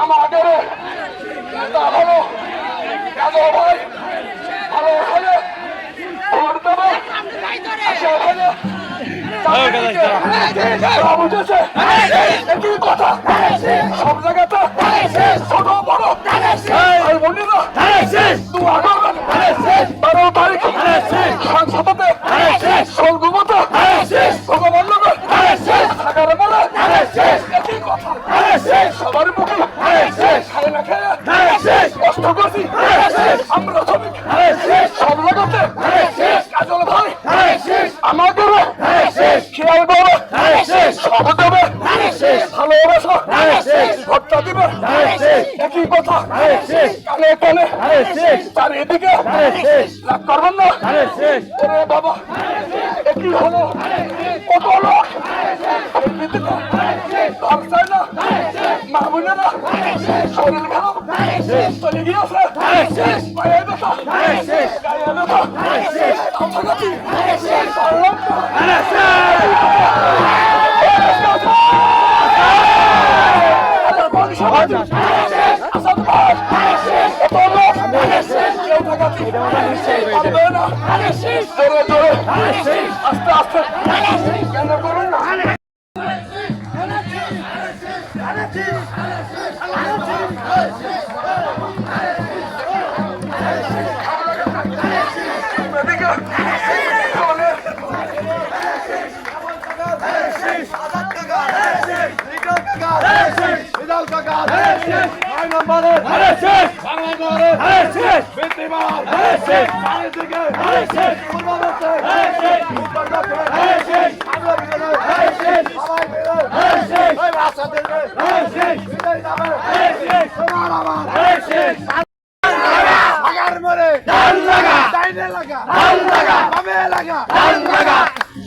আমাদের ভালো কাজল ভাই ভালো হলে ভোট দেবে বুঝেছে একই কথা সব জায়গাতে ছোট বড় বন্ধুরা 12 তারিখ সংসদে সলগুমতো ভগবান নগর সাগরে বলে একই কথা সবার মুখে খায় না খেয়ে কষ্ট করছি আমরা শ্রমিক সব জায়গাতে কাজল ভাই আমাদের খেয়াল বলো সব দেবে ভালোবাসা ভোটটা দিবে একই কথা কানে কানে চারিদিকে রাগ করবেন না ওরে বাবা একই হলো কত লোক ধরছে না মা বোনেরা শরীর খারাপ চলে গিয়েছে পায়ে ব্যথা গায়ে ব্যথা কাছাকাছি পারলাম আস্তে আস্তে কেন করুন না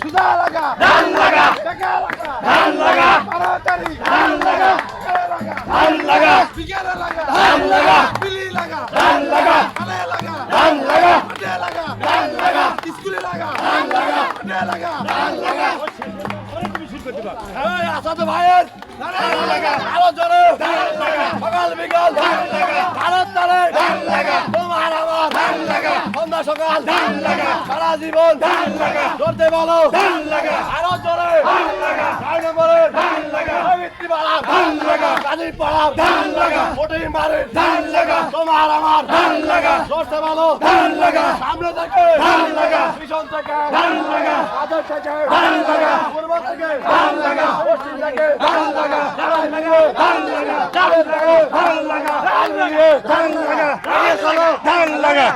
সুদা লাগা ধান লাগা টাকা লাগা ধান লাগা 12 তারিখ ধান লাগা ধান লাগা বিকেলে লাগা ধান লাগা বিলি লাগা ধান লাগা কালে লাগা ধান লাগা আডে লাগা ধান লাগা স্কুলে লাগা ধান লাগা আডে লাগা ধান লাগা এই আসাদ ভাইয়ের ধান লাগা আরো জোরে ধান লাগা সকাল বিকাল ধান লাগা ভারত তালে ধান লাগা তোমার আমার ধান লাগা সন্ধ্যা সকাল ধান লাগা সারা জীবন ধান লাগা করতে বলো ধান লাগা আরো জোরে ধান লাগা ছয় নম্বরে ধান লাগা সাবিত্রী পাড়া ধান লাগা কাজী পাড়া ধান লাগা মোটি মারে ধান লাগা তোমার আমার ধান লাগা করতে বলো ধান লাগা সামনে থেকে ধান লাগা পিছন থেকে ধান লাগা আদর থেকে ধান লাগা পূর্ব থেকে ধান লাগা পশ্চিম থেকে ধান লাগা চালাই থেকে ধান লাগা চালে থেকে ধান লাগা ধান লাগা ধান লাগা আগে চলো ধান লাগা